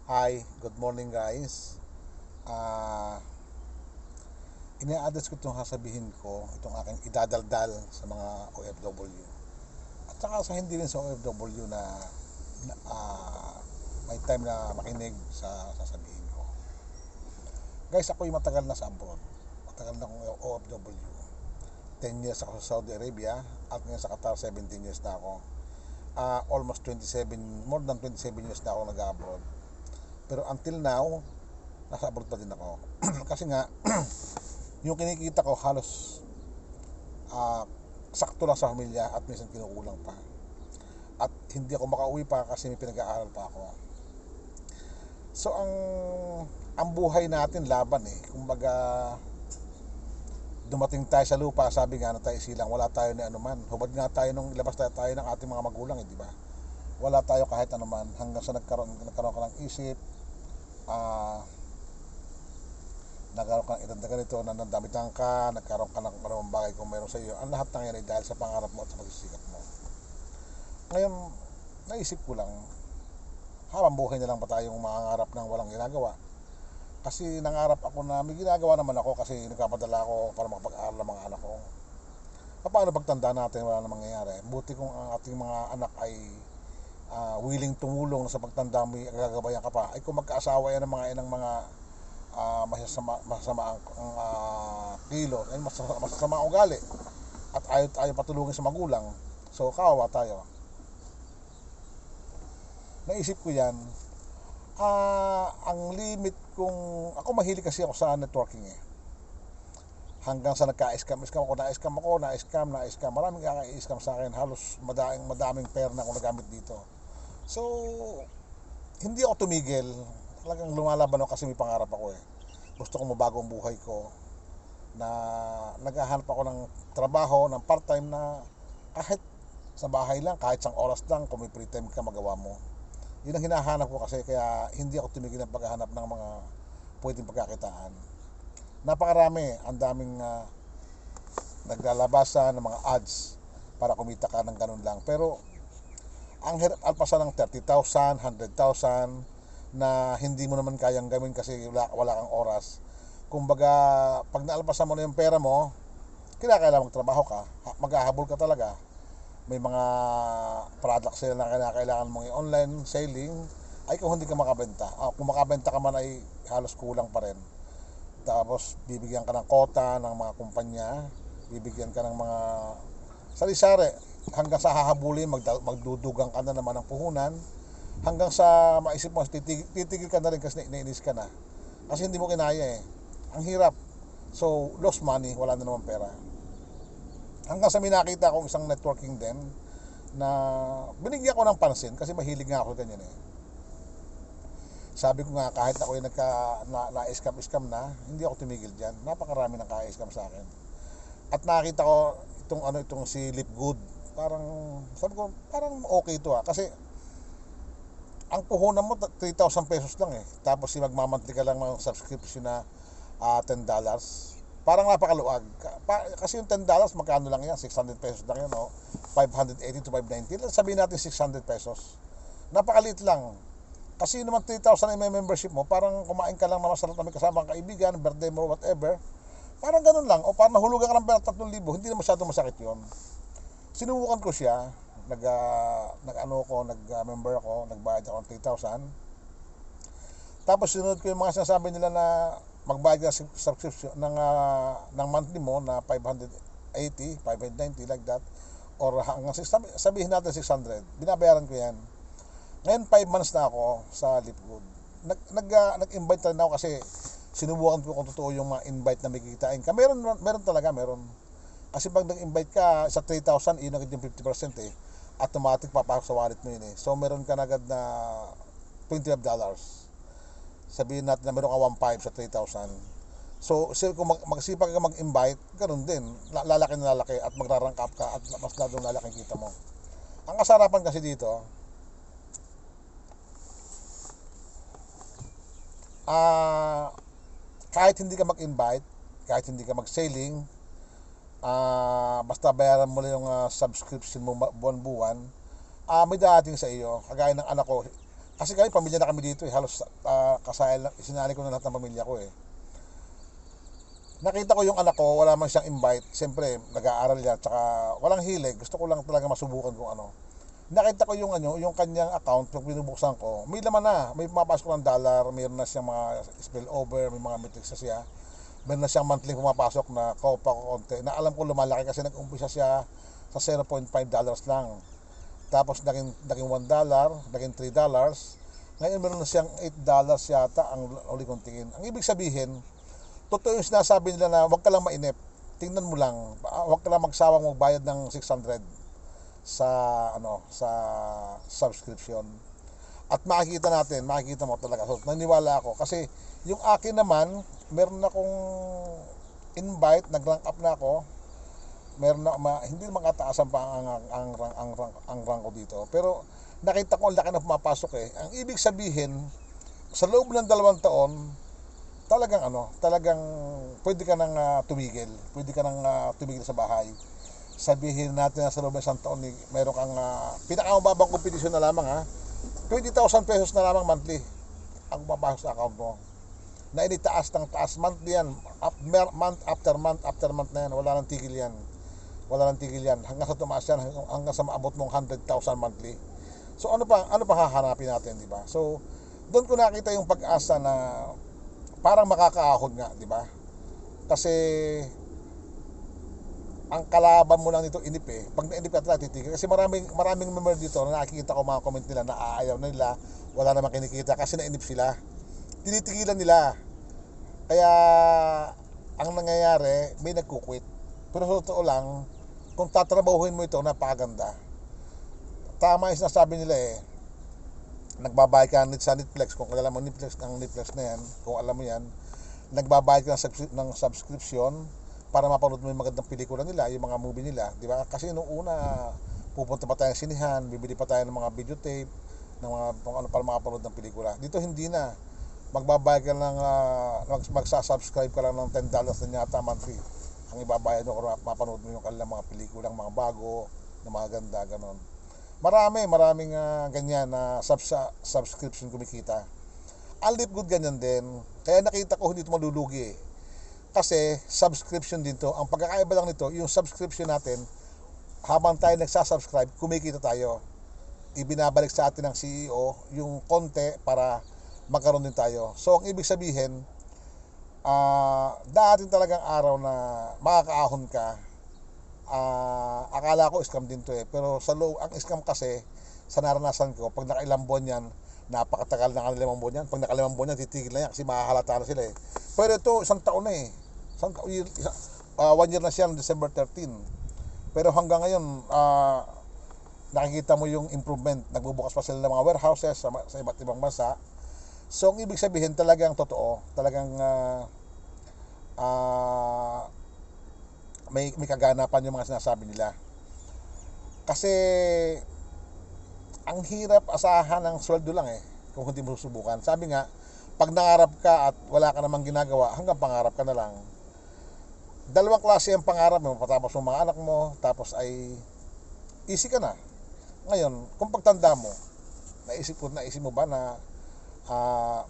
Hi, good morning guys. Ah, Ina-address ko itong sasabihin ko, itong aking idadaldal sa mga OFW. At saka sa hindi rin sa OFW na may time na makinig sa sasabihin ko. Guys, ako'y matagal na sa abroad. Matagal na akong OFW. 10 years ako sa Saudi Arabia at ngayon sa Qatar 17 years na ako. Almost 27, more than 27 years na ako nag-abroad. Pero until now, nasa abroad pa din ako. Kasi nga, yung kinikita ko halos ah, sakto lang sa pamilya at minsan kinukulang pa. At hindi ako makauwi pa kasi may pinag-aaral pa ako. So ang buhay natin laban eh. Kumbaga dumating tayo sa lupa, sabi nga na tayo silang, wala tayo ni anuman. Hubad nga tayo nung ilabas tayo ng ating mga magulang eh, di ba? Wala tayo kahit anuman hanggang sa nagkaroon ka ng isip, ah nagkaroon ka ng edad na ganito, na nandamitan ka, nagkaroon ka ng anumang bagay kung meron sa iyo. Ang lahat ng yan ay dahil sa pangarap mo at sa pagsisikap mo. Ngayon, naisip ko lang, habang buhay na lang ba tayong mangangarap ng walang ginagawa? Kasi nangarap ako na may ginagawa naman ako kasi nagpapadala ako para makapag-aral ng mga anak ko. Paano pagtanda natin wala namang mangyayari? Buti kung ang ating mga anak ay willing tumulong sa pagtanda mo, gagabayan ka pa. Ay kung magkaasawa yan ng mga inang mga masama ang kilo, ay masama ang ugali at ayaw patulungin sa magulang, so kawawa tayo. Naisip ko yan. Ang limit kung ako, mahilig kasi ako sa networking eh, hanggang sa nagka-scam ako, maraming kaka-scam sa akin, halos madaming pera na ako nagamit dito. So hindi ako tumigil, talagang lumalaban ako kasi may pangarap ako eh. Gusto kong mabago ang buhay ko, na naghahanap ako ng trabaho, ng part-time na kahit sa bahay lang, kahit isang oras lang, kung may free time ka magawa mo. Yun ang hinahanap ko kasi, kaya hindi ako tumigil ng paghahanap ng mga pwedeng pagkakitaan. Napakarami, ang daming naglalabasan ng mga ads para kumita ka ng ganun lang. Pero ang hirap alpasan ng 30,000, 100,000 na hindi mo naman kayang gawin kasi wala kang oras. Kumbaga, pag naalpasan mo na yung pera mo, kailangan magtrabaho ka, maghahabol ka talaga. May mga products sila na kailangan mong i-online selling, ay kung hindi ka makabenta. Kung makabenta ka man ay halos kulang pa rin. Tapos bibigyan ka ng kota ng mga kumpanya, bibigyan ka ng mga sari-sari, hanggang sa hahabulin, magdudugang ka na naman ng puhunan, hanggang sa maisip mo titigil ka na rin kasi nainis ka na kasi hindi mo kinaya eh, ang hirap. So lost money, wala na naman pera. Hanggang sa minakita akong isang networking din na binigyan ko ng pansin kasi mahilig nga ako ganyan eh. Sabi ko nga, kahit ako yung na-scam na, hindi ako tumigil diyan. Napakarami ng ka-scam sa akin. At nakita ko itong si Lipgood. Parang sabi ko, parang okay ito kasi ang puhunan mo 3,000 pesos lang eh. Tapos magmamantli ka lang ng subscription na $10. Parang napakaluwag. Kasi yung $10, magkano lang yan? 600 pesos lang yan, no? 580 to 590. Sabihin natin 600 pesos. Napakaliit lang. Kasi naman 3,000 ay may membership mo, parang kumain ka lang na masarap na may kasama kang kaibigan, birthday mo, whatever. Parang ganun lang. O parang nahulugan ka ng pera 3,000, hindi na masyadong masakit yon. Sinubukan ko siya, nag-member ako, nagbayad ako ng 3,000. Tapos sinunod ko yung mga sinasabi nila na magbayad ka subscription ng monthly mo na 580, 590 like that, or hanggang sabihin natin 600. Binabayaran ko yan. Ngayon 5 months na ako sa Lipgood. Nag-invite rin ako kasi sinubukan ko kung totoo yung mga invite na may kikitain ka. Meron talaga, meron. Kasi pag nag-invite ka sa 3,000, yun agad yung 50% eh. Automatic papasok sa wallet mo yun eh. So meron ka na agad na $25. Sabihin natin na meron ka 1,500 sa 3,000. So kung magsipag ka mag-invite, ganun din. Lalaki na lalaki at magra-rank up ka at mas lalong lalaki kita mo. Ang kasarapan kasi dito, kahit hindi ka mag-invite, kahit hindi ka mag-selling, basta bayaran mo lang yung subscription mo buwan-buwan, may darating sa iyo. Kagaya ng anak ko, Kasi kami, pamilya na kami dito eh. Halos kasayal, sinali ko na lahat ng pamilya ko eh. Nakita ko yung anak ko, wala man siyang invite. Siyempre, nag-aaral yan, tsaka walang hilig. Gusto ko lang talaga masubukan kung ano. Nakita ko yung yung kanyang account, pag binubuksan ko, may laman na, may pumapasok ng dollar, mayroon na siyang mga spillover, may mga metrics na siya. Meron na siyang monthly pumapasok na kopa ko konti. Na alam ko lumalaki kasi nag-umpisa siya sa $0.5 lang. Tapos naging $1, naging $3. Ngayon meron na siyang $8 yata ang uli kong tingin. Ang ibig sabihin, totoo yung sinasabi nila na huwag ka lang mainip. Tingnan mo lang, huwag ka lang magsawang magbayad ng 600 sa sa subscription. At makikita mo talaga. So, naniwala ako kasi yung akin naman, meron akong invite, nag-rank up na ako. Meron na hindi makataasan pa ang rank ko dito. Pero nakita ko ang laki na pumapasok eh. Ang ibig sabihin, sa loob ng 2 taon, talagang pwede ka nang tumigil. Pwede ka nang tumigil sa bahay. Sabihin natin na sa loob ng 1 taon, mayroon kang pinakamababang kompetisyon na lamang 20,000 pesos na lamang monthly ang mapasok sa account mo. Na initaas ng taas monthly yan. Month after month na yan. Wala nang tigil yan. Hanggang sa tumaas yan, hanggang sa maabot mong 100,000 monthly. So ano pa hahanapin natin, di ba? So doon ko nakita yung pag-asa na parang makakaahon nga, di ba? Kasi ang kalaban mo lang nito inip eh. Pag nainip ka talaga titigil. Kasi maraming member dito na nakikita ko mga comment nila na aayaw na nila, wala namang kinikita kasi nainip sila. Tinitigilan nila. Kaya ang nangyayari, may nagkukwit. Pero sa totoo lang, kung tatrabahuhin mo ito, napakaganda. Tama yung sinasabi nila eh. Nagbabayad ka sa Netflix, kung alam mo Netflix na yan, kung alam mo yan, nagbabayad ka ng subscription para mapanood mo yung magandang pelikula nila, yung mga movie nila, di ba? Kasi nung una, pupunta pa tayo ng sinihan, bibili pa tayo ng mga videotape, ng mga para makapanood ng pelikula. Dito hindi na. Magbabayad ka lang, magsasubscribe ka lang ng $10 na yata monthly. Ang ibabayad mo kung mapanood mo yung kanilang mga pelikulang mga bago, na mga ganda, ganon. Maraming ganyan na subscription kumikita. Ang Live Good ganyan din. Kaya nakita ko hindi ito malulugi eh. Kasi subscription din to. Ang pagkakaiba lang nito, yung subscription natin, habang tayo nagsasubscribe, kumikita tayo. Ibinabalik sa atin ng CEO yung konti para magkaroon din tayo. So ang ibig sabihin, daating talagang araw na makakaahon ka. Akala ko scam din to eh. Pero sa ang scam kasi, sa naranasan ko, pag nakailang buwan yan, napakatagal na kanilang buwan yan. Pag nakalimang buwan yan, titigil na yan kasi makahalata na sila eh. Pero ito, 1 taon na eh. 1 year na siya, December 13. Pero hanggang ngayon, nakikita mo yung improvement. Nagbubukas pa sila ng mga warehouses sa iba't ibang bansa. So, ang ibig sabihin, talagang totoo. Talagang may kaganapan yung mga sinasabi nila. Kasi ang hirap asahan ng sweldo lang eh kung hindi mo susubukan. Sabi nga, pag nangarap ka at wala ka namang ginagawa, hanggang pangarap ka na lang. 2 klase ang pangarap mo, patapos mo mga anak mo, tapos ay easy ka na. Ngayon, kung pagtanda mo, naisip mo ba na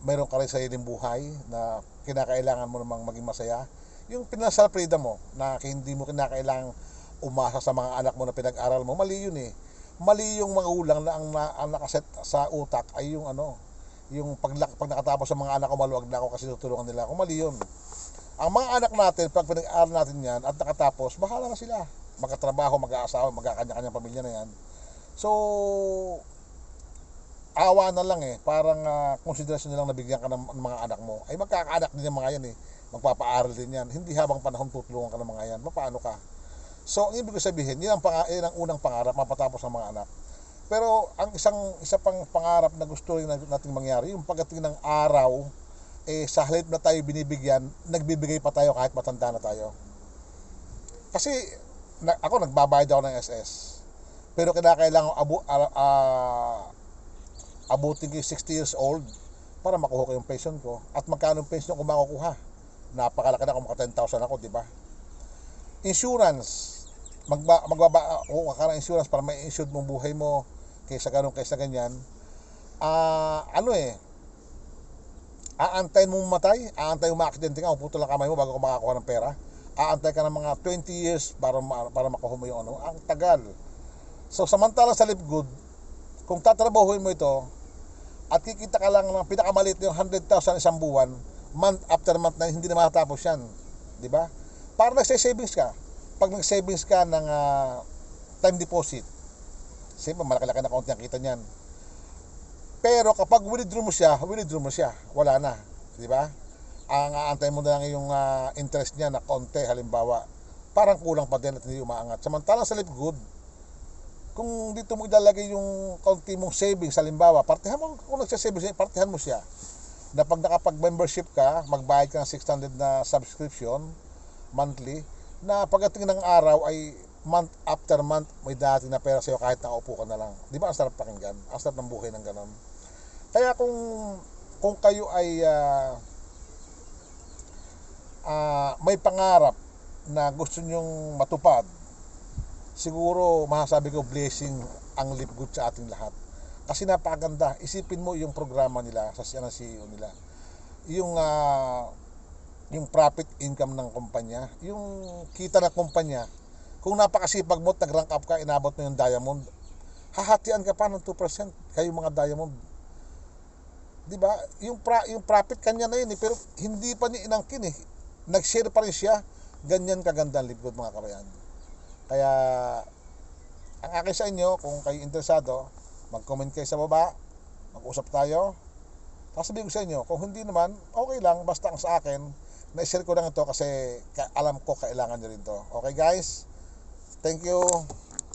mayroon ka rin sariling buhay na kinakailangan mo namang maging masaya? Yung financial freedom mo, na hindi mo kinakailangang umasa sa mga anak mo na pinag-aral mo, mali yun eh. Mali yung mga ulang na ang nakaset sa utak ay yung yung pag nakatapos sa mga anak ko, maluwag na ako kasi tutulungan nila ako. Mali yun. Ang mga anak natin, pag pinag-aaral natin yan at nakatapos, bahala na sila. Magkatrabaho, mag-aasawa, magkakanya-kanyang pamilya na yan. So, awa na lang eh. Parang konsiderasyon nilang nabigyan ka ng mga anak mo. Ay magkakaanak din yung mga yan eh. Magpapaaral din yan. Hindi habang panahon tutulungan ka ng mga yan. Paano ka? So, ang ibig sabihin, yun ang unang pangarap, mapatapos ng mga anak. Pero ang isa pang pangarap na gusto rin nating mangyari, yung pagdating ng araw, sa halip na tayo binibigyan, nagbibigay pa tayo kahit matanda na tayo. Kasi ako nagbabayad ako ng SS. Pero kinakailangan abutin ko 60 years old para makuha ko yung pension ko. At magkano yung pension ko makukuha? Napakalaki na kung maka 10,000 ako, di ba? Insurance. Magbaba ka ng insurance para may insured mong buhay mo kaysa ganyan. ano aantayin mo mamatay, aantayin mo ma-aksidente ka, putol ang kamay mo bago ka makakuha ng pera. Aantay ka ng mga 20 years para makuha mo yung ano. Ang tagal. So, samantala sa Live Good, kung tatrabahuin mo ito, at kikita ka lang ng pinakamaliit na yung 100,000 isang buwan, month after month na hindi na matatapos yan. Di ba? Para nagsa-savings ka. Pag nag-savings ka ng time deposit, siyempre malaki-laki na kaunti ang kita niyan. Pero kapag withdraw mo siya, wala na, di ba? Ang aantay mo na lang yung interest niya na konti, halimbawa, parang kulang pa din at hindi umaangat. Samantalang sa Live Good, kung dito mo ilalagay yung konti mong savings, halimbawa, partihan mo, kung nagsasavings, partihan mo siya. Na pag nakapag-membership ka, magbayad ka ng 600 na subscription, monthly, na pagdating ng araw ay month after month, may dating na pera sa'yo kahit nakaupo ka na lang. Di ba ang sarap pakinggan? Ang sarap ng buhay ng ganon. Kaya kung kayo ay may pangarap na gusto nyong matupad, siguro masasabi ko blessing ang Live Good sa ating lahat. Kasi napakaganda. Isipin mo yung programa nila sa CEO nila. Yung profit income ng kumpanya, yung kita ng kumpanya, kung napakasipag mo at nag-rank up ka, inabot mo yung diamond, hahatian ka pa ng 2% kayo mga diamond. Diba? Yung profit kanya na yun pero hindi pa niya inangkin nag-share pa rin siya. Ganyan kaganda ang Live Good mga kabayan. Kaya ang akin sa inyo, kung kayo interesado, mag-comment kayo sa baba, mag-usap tayo. Tapos sabihin ko sa inyo, kung hindi naman, okay lang, basta ang sa akin, na-share ko lang ito kasi alam ko kailangan nyo rin to. Okay guys? Thank you.